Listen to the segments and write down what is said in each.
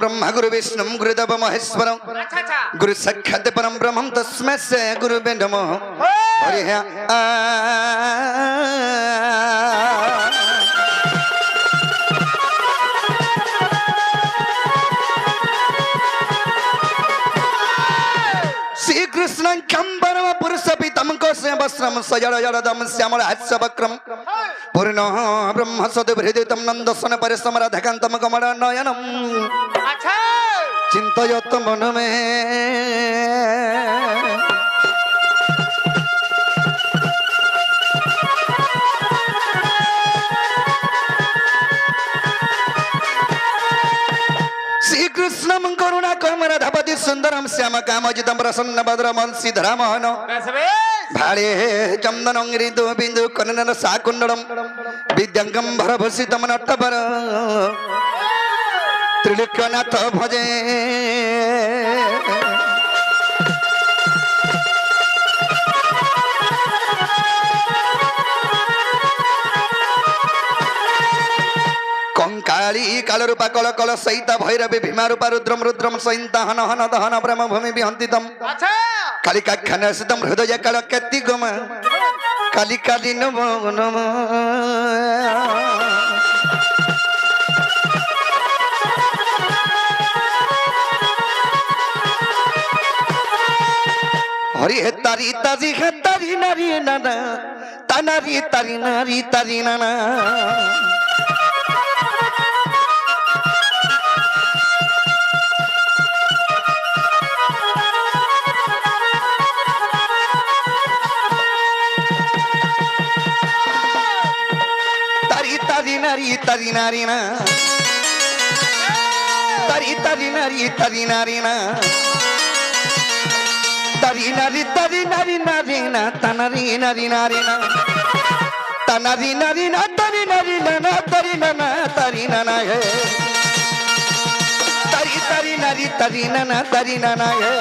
ब्रह्म गुरु विष्णु गुरुदेव महेश्वर गुरु साक्षात् परम ब्रह्म तस्मै से गुरुवे नमः हरि श्री कृष्ण परम पुरुष पितम को से वस्त्रम सजड़ जड़दम श्यामल हास्य वक्रम पूर्ण ब्रह्म सदुभृदितम नंदसन परिसम राधाकांतम कमल नयनम चिंतयत मन में श्री कृष्णम करुणा कमर धपति सुंदरम श्याम कामजितम प्रसन्न भद्र मनसीधरा मोहन भाड़े चंदन ऋतु बिंदु कनन साकुंडलम विद्यंगम भरभूषितम नट्टपर त्रिलोक्यनाथ भजे कंकाली काल रूपा कल कल सहित भैरवी भीमा रूपा रुद्रम रुद्रम सहित हन हन दहन ब्रह्म भूमि विहंतितम कालिका खनसितम हृदय काल कति गम कालिकाली नमो नमः हरि हे तारी तारी हे तारी नारी नाना तानारी तारी नारी तारी नाना तारी तारी नारी ना तारी तारी नारी तारी नारी ना तारी नारी नारी ना तानारी नारी नारी ना तानारी नारी ना तारी नारी ना तारी ना तारी ना है तारी तारी नारी तारी ना तारी ना है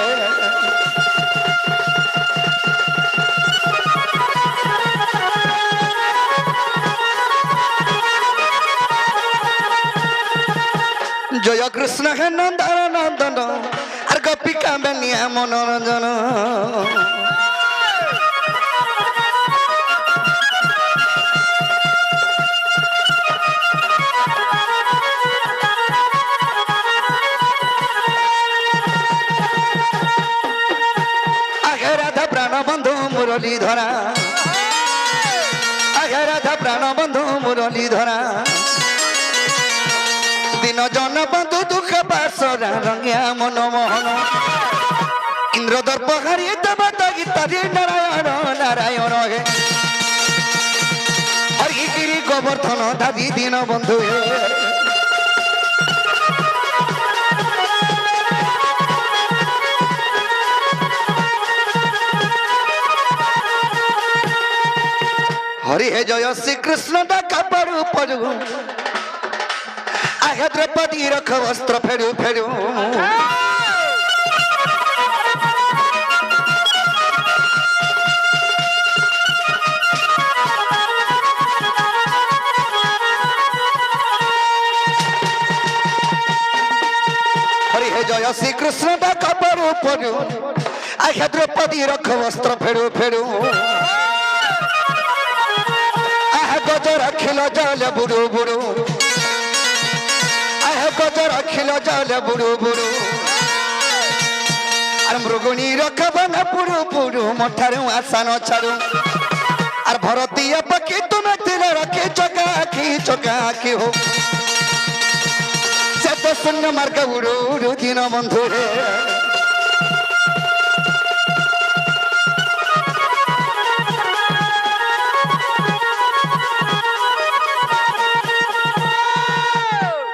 जय कृष्ण है नंदन नंदन और गोपिका बनिया मनोरंजन आगे राधा प्राण बंधु मुरली धरा आगे राधा प्राण बंधु मुरली धरा दिन जन बंधु दुख पासरा रंगिया मनमोहन इंद्र दर्प हरि देवता गीतारी नारायण नारायण हे हरि गिरी गोवर्धन दादी दीन बंधु हे हरि हे जय श्री कृष्ण डाका पड़ू पड़ू आगे द्रौपदी रख वस्त्र फेरू फेरू हरि हे जय श्री कृष्ण डाका पड़ू पड़ू आगे द्रौपदी रख वस्त्र फेरू फेरू आह गज रखिल जल बुड़ू बुड़ू गजर अखिल जल बुड़ू बुड़ू और मृगुणी रखबन पुरु पुरु मठारू आसान छाड़ू और भरती पक्षी तुम तिल रखी चका आखी हो से तो शून्य मार्ग उड़ू उड़ू दीन बंधु रे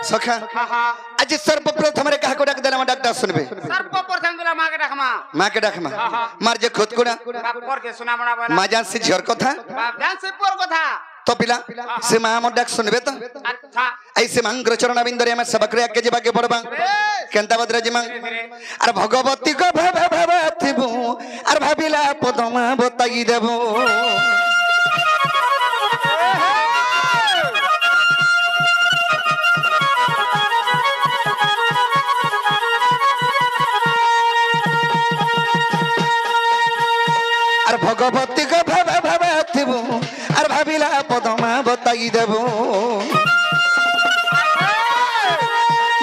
सखा आज सर्वप्रथम रे कहा को डाक देला डाक्टर सुनबे सर्वप्रथम गुला मां के डाकमा मार जे खुद कोना पर के सुना बना मां जान से झर कथा जान से पर कथा तो पिला से मां मोर डाक सुनबे तो अच्छा ऐसे मंग्र चरण बिंदरे में सबक रे के जेबा के पड़बा केंता बद्र जिमा अरे भगवती को भवथिबु अरे भाबिला पदमा बताई देबो উড়াই দেব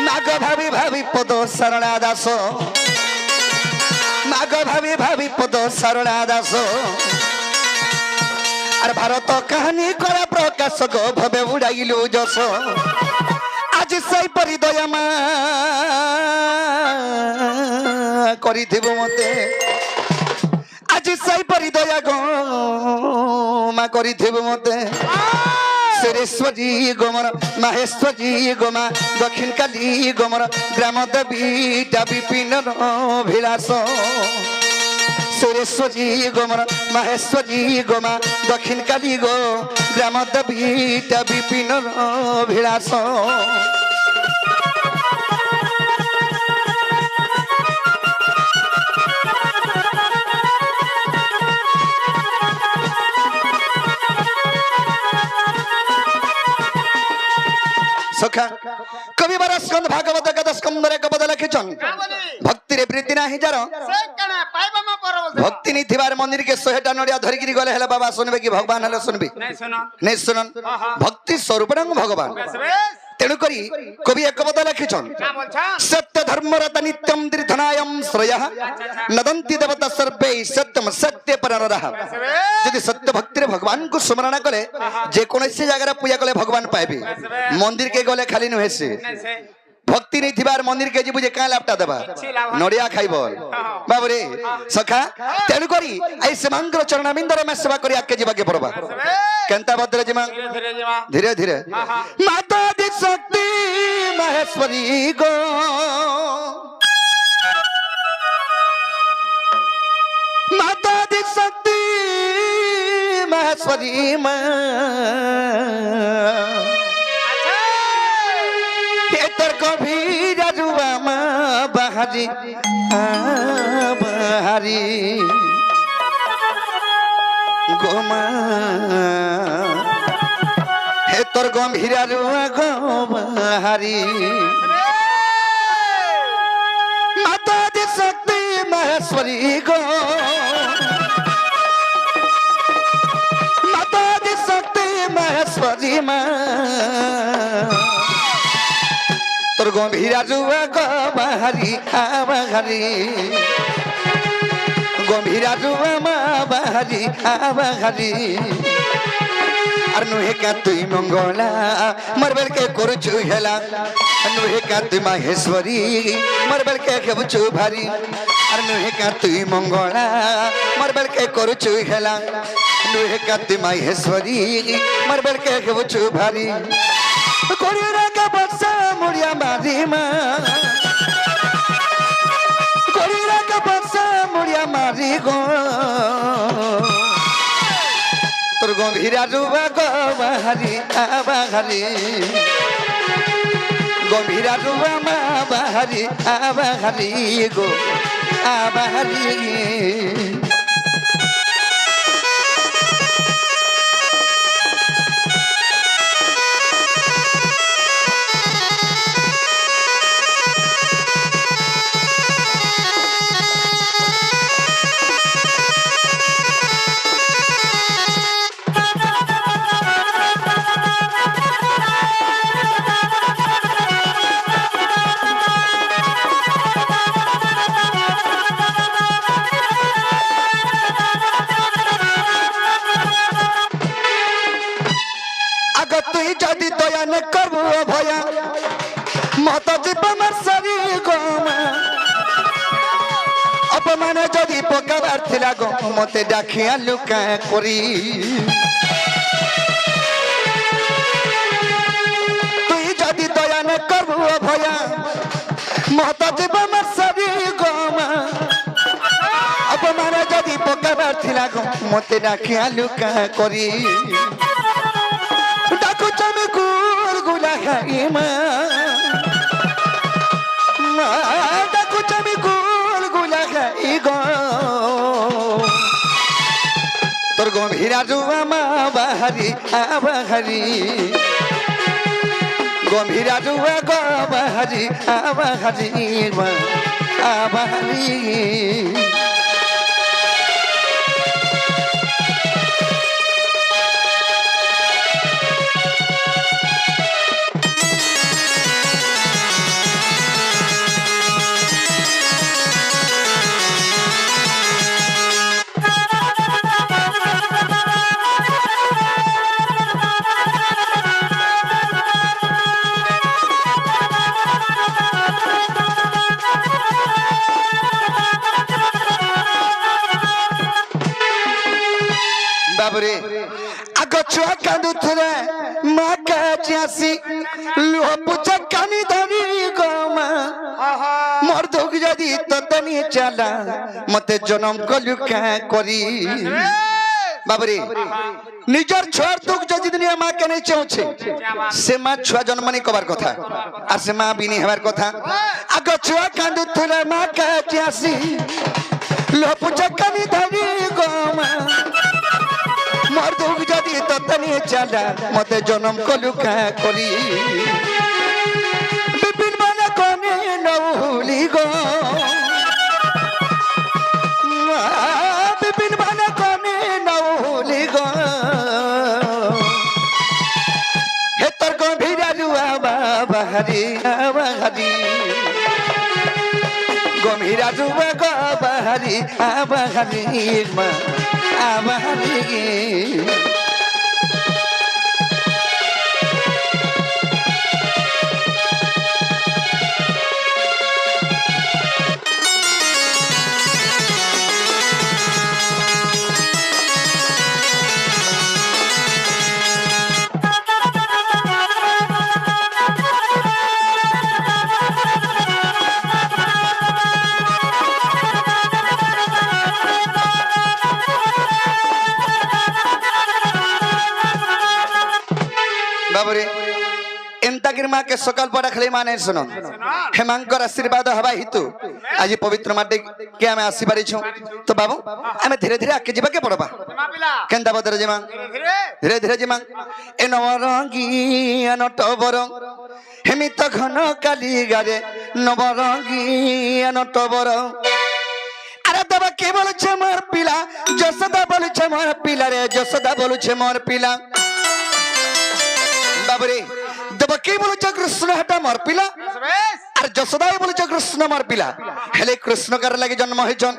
নাগ ভাবি ভাবি পদ শরণা দাস নাগ ভাবি ভাবি পদ শরণা দাস আর ভারত কাহানি করা প্রকাশ গো ভবে উড়াইলু যশ আজ সেই পরি দয়া মা করিথিব মতে আজ সেই পরি দয়া গো মা করিথিব মতে সুরেশ্বরী গোমর মাহেশ্বরী গোমা দক্ষিণ কালী গোমর গ্রাম দেবীটা বিপিন ভিলাস সুরেশ্বরী গোমর মাহেশ্বরী গোমা দক্ষিণ কালী গো গ্রাম দেবীটা বিপিন ভিলাস সখা কবিবার স্কন্দ ভাগবত গদ স্কন্দরে কবদ লিখিছন ভক্তিরে প্রীতি নাহি যার সে কেন পাইবা মা পর বলতে ভক্তি নি থিবার মন্দির কে 100টা নড়িয়া ধরিকি গলে হেলে বাবা শুনবে কি ভগবান হেলে শুনবি নাই শুনো নেই শুনন ভক্তি স্বরূপরঙ্গ ভগবান বেশ বেশ তেণু করি কবি একবদ লিখিছন না বলছ সত্য ধর্মরত নিত্যম দীর্ঘনায়ম শ্রয়ঃ নদন্তি দেবতা সর্বে সত্যম সত্য পরনরহ বেশ বেশ যদি সত্য ভক্তিরে ভগবান কু স্মরণ করে যে কোনসি জায়গায় পূজা কলে ভগবান পাইবে মন্দির কে গলে খালি নহে সে নাই সে ভক্তি নেই থিবার মন্দির কে ଯିବୁ ଯେ କାଁ ଲାଭଟା ଦେବା ନଡ଼ିଆ ଖାଇବ ବାବୁରେ ସଖା ତେଣୁ କରି ଏଇ ସେମାନଙ୍କର ଚରଣାବିନ୍ଦରେ ଆମେ ସେବା କରି ଆଗକେ ଯିବାକେ ପଡବା କେନ୍ତା ବଦରେ ଯିମା ধীরে ধীরে যাবা ଧୀରେ ଧୀରେ ମାତା ଦି ଶକ୍ତି ମହେଶ୍ୱରୀ ଗୋ ମାତା ଦି ଶକ୍ତି ମହେଶ୍ୱରୀ ମା तेतर गभीर रुआमा बहारी बहारी गोमा हे तोर गंभीर रुआ गो बहारी माता दी शक्ति महेश्वरी गो माता दी शक्ति महेश्वरी माँ তোর গম্ভীরা জুয়া গবাহারি আবাহারি গম্ভীরা জুয়া মা বাহারি আবাহারি আর নুহে কা তুই মঙ্গলা মরবেল কে করছু হেলা নুহে কা তুই মাহেশ্বরী মরবেল কে খেবছু ভারি আর নুহে কা তুই মঙ্গলা মরবেল কে করছু হেলা নুহে কা তুই মাহেশ্বরী মরবেল কে খেবছু ভারি কোরিরা কা বর্ষা মুড়িয়া মারি মা কোরিরা কা বর্ষা মুড়িয়া মারি গো তোর গম্ভীরা রুবা গবাহারি আবাহারি গম্ভীরা রুবা মা বাহারি আবাহারি গো আবাহারি তুই যদি দয়া নে করবো ভয়া মত জীব মারি গমা অপমান যদি পকাবার ଥିଲା গো মতে ডাকিয়া লুকা করি তুই যদি দয়া নে করবো ভয়া মত জীব মারি গমা অপমান যদি পকাবার ଥିଲା গো মতে ডাকিয়া লুকা করি ডাকু চমে গুল গুলা খাই মা ডাকু চমে গুল গুলা খাই গো তোর গম্ভীরা জুয়া মা বাহারি আবাহারি গম্ভীরা জুয়া গো বাহারি আবাহারি মা আবাহারি छुआ कांदुथुले माँ काची आसी लुह पुचा कानी धरी गोमा मोर दुख जदी ततनी चला मते जन्म कलु क्या करी बाबरे निजर छोर दुख जदी दुनिया माँ के नहीं चाहछे से माँ छुआ जन्म नहीं कबार कथा आ से माँ भी नहीं हेबार कथा आग छुआ कांदुथुले माँ काची आसी लुह पुचा कानी धरी गोमा मोर दुख जदी ततनी चला मते जन्म कलु क्या करी बिपिन माने कोने नौली गो बिपिन माने कोने नौली गो हे तर को भिरा जुआ बाबा हरी गंभीरा जुआ गो बहरी आबहरी मा आबहरी बाबरे एंतागिर माँ के सकाल पड़ा खले माने सुनो हेमांकर आशीर्वाद हवा हितु आज पवित्र माटे के आमे आसी पारि छु तो बाबू आमे धीरे धीरे आके जीवा के पड़बा केंदा बदर जेमा धीरे धीरे जेमा ए नवरंगी अनटबर हेमी त घन काली गारे नवरंगी अनटबर अरे दबा के बोल छे मोर पिला जसदा बोल छे मोर पिला रे जसदा बोल छे मोर पिला बाबरे देवकी बोलुच कृष्ण हटा मोर पिला और जसोदा बोलुच कृष्ण मोर पिला हेले कृष्ण कर लगे जन्म होइछन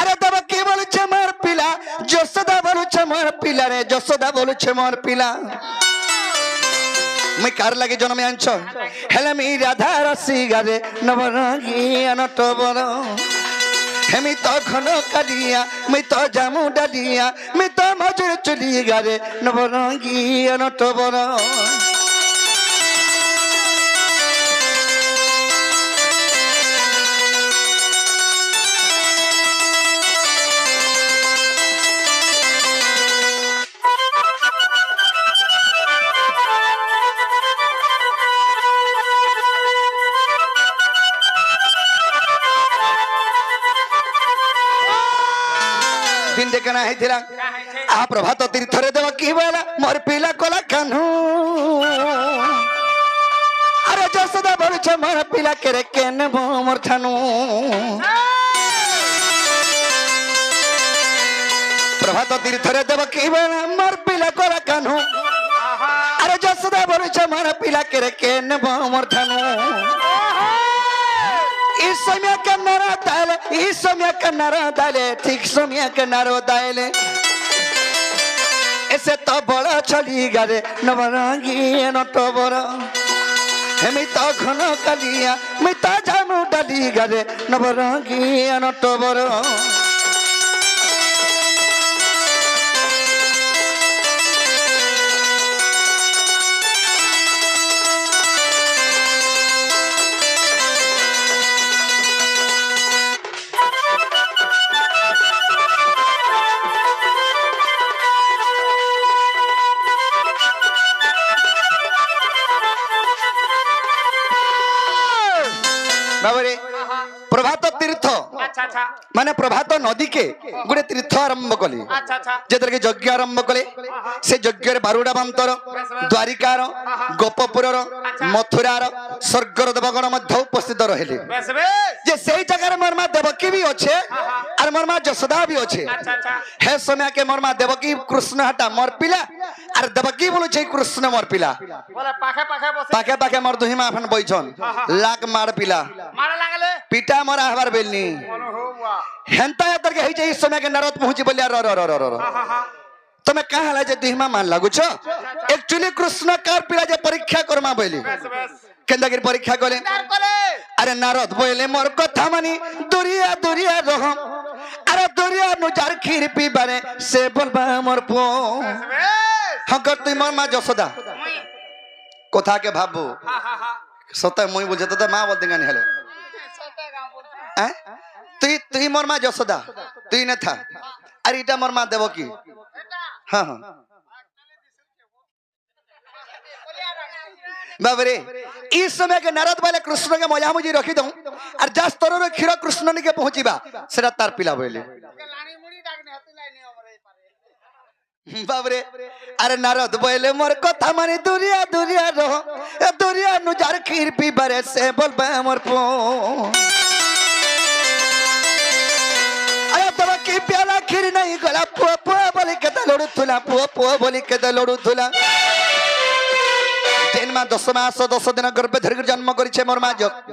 अरे देवकी बोलुच मोर पिला जसोदा बोलुच मोर पिला रे जसोदा बोलुच मोर पिला मैं कार लगे जन्म आंछ हेले मी राधा रसी गारे नवरंगी अनटबर हेमी तो घन कालिया मैं तो जामु डालिया मैं तो मजुर चुली गारे नवरंगी अनटबर दिन देखना है थिला आ प्रभात तीर्थ रे देव की बोला मोर पिला कोला कान्हू अरे जसदा बोल छ मोर पिला के रे केन बो मोर थानू प्रभात तीर्थ रे देव की बोला मोर पिला कोला कान्हू अरे जसदा बोल छ मोर पिला के रे केन बो मोर थानू इस समय का नारा दाले इस समय का नारा दाले ठीक समय का नारा दाले ऐसे तो बड़ा चली गारे नवरंगी नटबर हेमी तो घन कालिया मैं तो जामु डाली गारे नवरंगी नटबर बाबरे प्रभात तीर्थ माने प्रभात नदी के गुड़े तीर्थ आरंभ कले जेतर के यज्ञ आरंभ कले से यज्ञ बारुडा बंतर द्वारिकार गोपपुर मथुरार स्वर्गर देवगण मध्य उपस्थित रहिले जे सेई जगह मोर मां देवकी भी अच्छे और मोर मां जशोदा भी अच्छे हे समय के मोर मां देवकी कृष्ण हटा मोर पिला और देवकी बोलो छै कृष्ण मोर पिला बोले पाखे पाखे बसे पाके पाके मोर दुही मां अपन बैठन लाख मार पिला मारे लागले पिटा मोरा हबार बेलनी हेंता यातर के हई जे इस समय के नरत पहुंची बोलिया र र र र तमे कहा हला जे दुही मां मान लागु छ एक्चुअली कृष्ण कार पिला जे परीक्षा करमा बोली केंदा के परीक्षा करे अरे नारद बोले मोर कथा मानी दुरिया दुरिया रह अरे दुरिया नु जार खीर पीबारे से बोलबा मोर पो হকর তুই মোর মা যশোদা মুই কোথা কে ভাববো হা হা হা সত্য মুই বলছে তো মা বলতে গানি হলে সতে গাঁও বলছি হ্যাঁ তুই তুই মোর মা যশোদা তুই না থা আর এটা মোর মা দেব কি এটা হ্যাঁ হ্যাঁ बाबरे इस समय के नारद वाले कृष्ण के मजामुजी रखी दऊं और जा स्तर क्षीर कृष्ण के पहुंचीबा सेटा तार पिला बोले লানি মুড়ি ডাকনে হাতে লাইনে আমার এই পারে बाबरे अरे नारद बोले मोर कथा माने दुरिया दुरिया रहो ए दुरिया नु जार खीर पी बरे से बोलबे मोर पो अरे तब की प्याला खीर नहीं गला पो पो बोली के लोडू थुला पो पो बोली के लोडू थुला जन्म 10 मास 10 दिन गर्भे धर जन्म करिछे मोर मा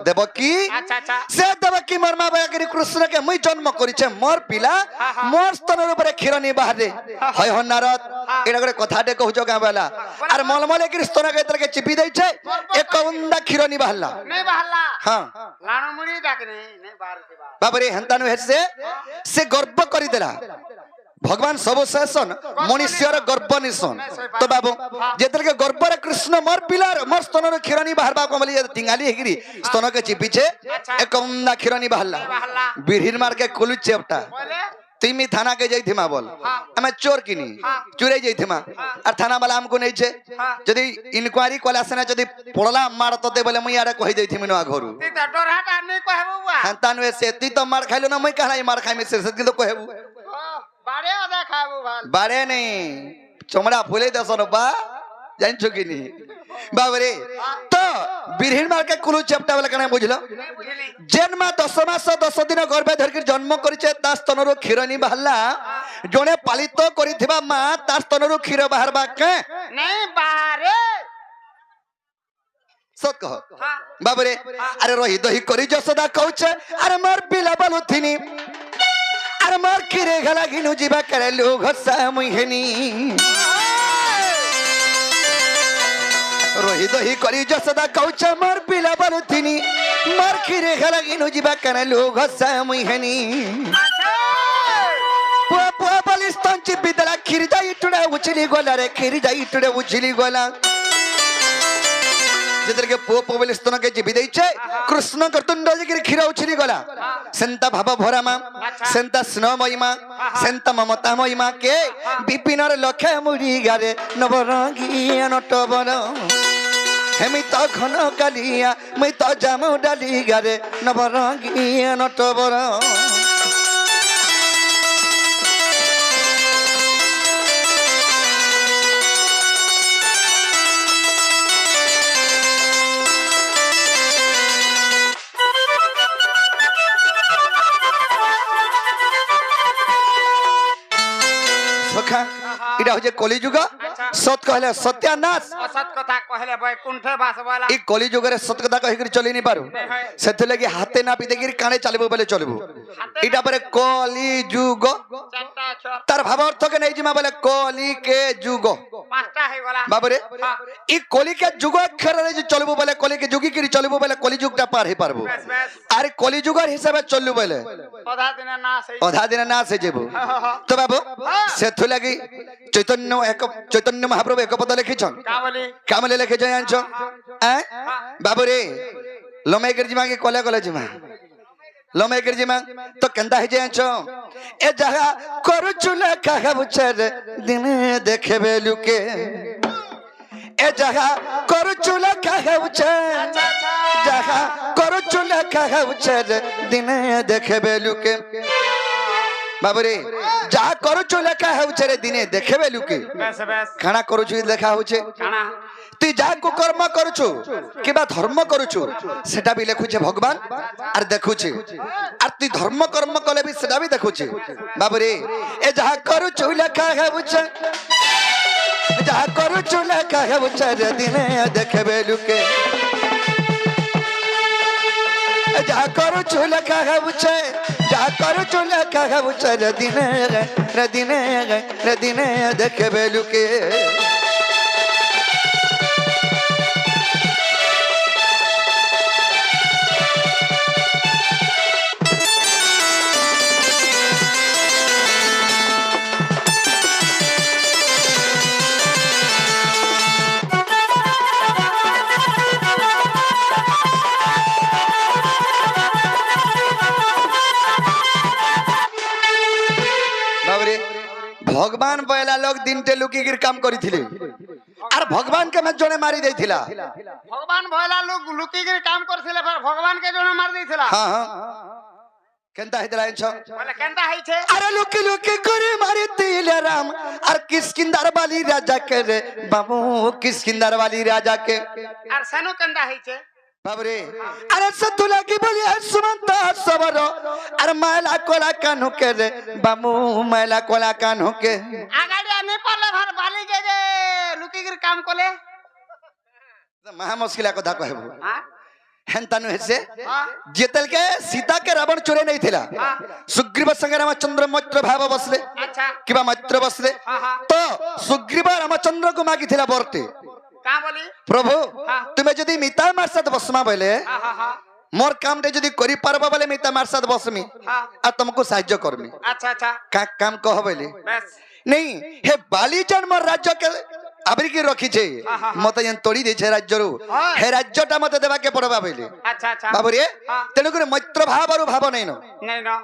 देवकी আচ্ছা আচ্ছা से देवकी मोर मा बागरी कृष्ण के मुई जन्म करिछे मोर पिला मोर स्तन ऊपर क्षीर नि बाहरे हय हो नारद एटा करे कथाटे कहउछो का बेला अरे मलमले के स्तन के तर के चिपी दैछे एक उंदा क्षीर नि बाहरला नहीं बहला हां लानो मुड़ी डाकने नहीं बाहर से बाहर बाबरे हंतानु हेसे से गर्व करि देला भगवान सब शेषन मनुष्यर गर्व निशन तो बाबू जेतल के गर्व रे कृष्ण मोर पिलार मोर स्तन रे क्षीरनी बाहर बा कोमली टिंगाली हेगिरी स्तन के चिपीछे एक उंदा क्षीरनी बाहरला बिरहिर मार के कुलु चेपटा बोले तिमी थाना के जइथिमा बोल हमें चोर किनी चुरे जइथिमा और थाना वाला हमको नहीं छे यदि इंक्वायरी कोला सेना यदि पड़ला मार तते बोले मुई आरे कहि जइथिमी न घरु ती तो डोरहाटा नहीं कहबो बुआ हंतानु से ती तो मार खाइलो न मुई कहला मार खाइ में से किंतु कहबू बारे ओदा खाबो भाल बारे नहीं चमड़ा फुले दसन बा जान छुकी नहीं बाबरे तो बिरहिन मार के कुलु चेपटा वाला कने बुझलो जन्म 10 मास 10 दिन गर्भे धर के जन्म करिचे ता स्तनरो क्षीर नि बाहरला जने पालित करिथिबा मा ता स्तनरो क्षीर बाहरबा के नहीं बाहरे सत कह बाबरे अरे रही दही करी जसदा कहउचे अरे मार पिला बालुथिनी अरे मार खीरे गला गिनु जीवा करे लोग हसा मुहेनी रोही दही करी जसदा कौच मार पिला बालुथिनी मार खीरे गला गिनु जीवा करे लोग हसा मुहेनी पुआ पुआ बलिस्तान चिपी दला खीर जाई टुडा उछली गोला रे खीर जाई टुडा उछली गोला जिधर के पो पो बलिस्तान के चिपी दैछे कृष्ण कर्तुंड के खीर उछली गोला सेंता भाव भरा मा सेंता स्नेह महिमा सेंता ममता महिमा के विपिनर लखे मुड़ी गारे नवरंगी नटबर हेमी तो घन कालिया मैं तो जामु डाली गारे नवरंगी नटबर सखा इडा हो जे कलिजुग सत कहले सत्यानाश असत कथा कहले बैकुंठे बास वाला ई कलिजुग रे सत कथा कहि करी चली नि पारु सेथे लगी हाथे ना पिदे गिर काने चलबो बोले चलबो इडा परे कलिजुग चारटा अक्षर तार भाव अर्थ के नै जिमा बोले कली के जुग पांचटा है वाला बाबरे ई कली के जुग अक्षर रे जे चलबो बोले कली के जुगी करी चलबो बोले कलिजुगटा पार हे पारबो बस बस अरे कलिजुगर हिसाबे चललु बोले आधा दिन ना सही अधा दिन ना से जेबो तो बाबू सेथु लगी चैतन्य महाप्रभु एक पद लिखिछन का बोली कामले लिखे जानछ बाबू रे लमे कर जिमा के कोले कोले जिमा लमे कर जिमा तो कंदा हे जानछ ए जहा करू चुला काहा बुचर दिन देखबे लुके ए जहा करू चुला काहा बुचर जहा करू चुला काहा बुचर दिन देखबे लुके बाबरे जा करू छु लेखा होउछे रे दिने देखबे लुके बस बस खाना करू छु लेखा होउछे खाना तू जा को कर्म करू छु किबा धर्म करू छु सेटा भी लिखु छे भगवान आर देखु छे आर तू धर्म कर्म कले भी सेटा भी देखु छे बाबरे ए जा करू छु लेखा होउछे जा करू छु लेखा होउछे रे दिने देखबे लुके जा करू छु लेखा होउछे जा करू छु लेखा होउछे रे दिने देखबे लुके ভগবান পয়লা লোক দিনটে লুকিকির কাম করিଥିଲେ আর ভগবানকে মে জনে মারি দেইছিলা ভগবান ভয়লা লোক লুকিগিরি কাম করছিলে ফের ভগবানকে জন মার দিয়েছিল হ্যাঁ হ্যাঁ কেনতা হইতলা আইছ বলে কেনটা হইছে আরে লুকি লুকি করে মারি দিলে রাম আর কিসকিন্দার বালি রাজাকে রে বাবু কিসকিন্দার বালি রাজাকে আর সেনু কেনটা হইছে বাবরে আরে সতুলা কি বলি সুমন্ত সবর আর মালা কোলা কানুকে রে বাবু মালা কোলা কানুকে আগাড়ি আনি পারলে ভার বালি গে যে লুকিগিরি কাম করলে মহা মুশকিলা কথা কহবো হ্যাঁ হেনতানু হেসে হ্যাঁ যেতেলকে সীতা কে রাবণ চোরে নেই থিলা সুগ্রীব সঙ্গে রামচন্দ্র মৈত্র ভাব বসলে আচ্ছা কিবা মৈত্র বসলে হ্যাঁ হ্যাঁ তো সুগ্রীব রামচন্দ্র को মাগি থিলা বরতে কা বলি প্রভু হ্যাঁ। তুমি যদি মিতা মার সাথে বসমা বলে হ্যাঁ হ্যাঁ হ্যাঁ মোর কামটা যদি করি পারবা বলে মিতা মার সাথে বসমি হ্যাঁ আর তোমাকে সাহায্য করমি আচ্ছা আচ্ছা কা কাম কহ বলে বেশ नहीं हे बालीचंद मोर राज्य के আবরিকি রখিছে মতে যেন তড়ি দিছে রাজ্যরু হে রাজ্যটা মতে দেবাকে পড়বা বইলে আচ্ছা আচ্ছা বাবু রে হ্যাঁ। তেণু করে মৈত্র ভাব আর ভাব নাই ন নাই না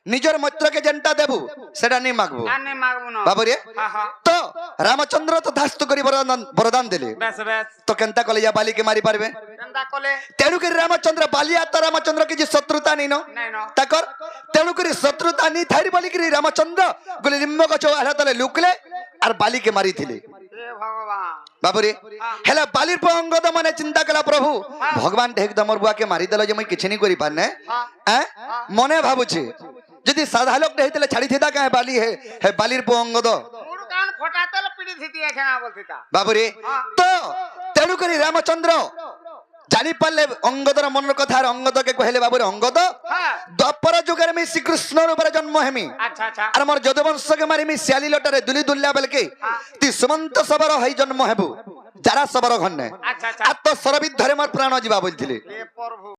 নিজের মৈত্রকে যেনটা দেবু সেটা নেই মাগবো আনে মাগবো না বাবু রে হ্যাঁ হ্যাঁ তো রামচন্দ্র তো ধাস্ত করি বরদান দিলে বেশ বেশ তো কেনতা কলে যা বালিকে মারি পারবে কেনটা কলে তেণু করে রামচন্দ্র বালি আর তো রামচন্দ্র কি যে শত্রুতা নেই ন নাই না তাকর তেণু করে শত্রুতা নি থারি বলি করে রামচন্দ্র গুলি লিম্ব গছ আলা তলে লুকলে আর বালিকে মারিଥିଲେ এ ভগবান বাবুরে হেলা বালির অঙ্গদ মানে চিন্তা কলা প্রভু ভগবান ঢেক দমর বুয়াকে মারি দেল যে মুই কিছু নি করি পারনে হ্যাঁ মনে ভাবুছি যদি সাধা লোক হইতলে ছাড়ি থিতা কাহে বালি হে বালির অঙ্গদ মুড় কান ফটাতল পিড়ি থিতি এখানে বলতিতা বাবুরে তো তেণু করি রামচন্দ্র জানি পারলে অঙ্গদর মনের কথা আর অঙ্গদকে কহিলে বাবুরে অঙ্গদ হ্যাঁ দ্বাপর যুগের আমি শ্রীকৃষ্ণর উপরে জন্ম হেমি আচ্ছা আচ্ছা আর মোর যদুবংশকে মারি মি শিয়ালি লটারে দুলি দুলিয়া বেলকে তুই সুমন্ত সবর হই জন্ম হেবু যারা সবর ঘন্নে আচ্ছা আচ্ছা আর তো সরবিদ ধরে মোর প্রাণ ଯିବା বলছিলে এ প্রভু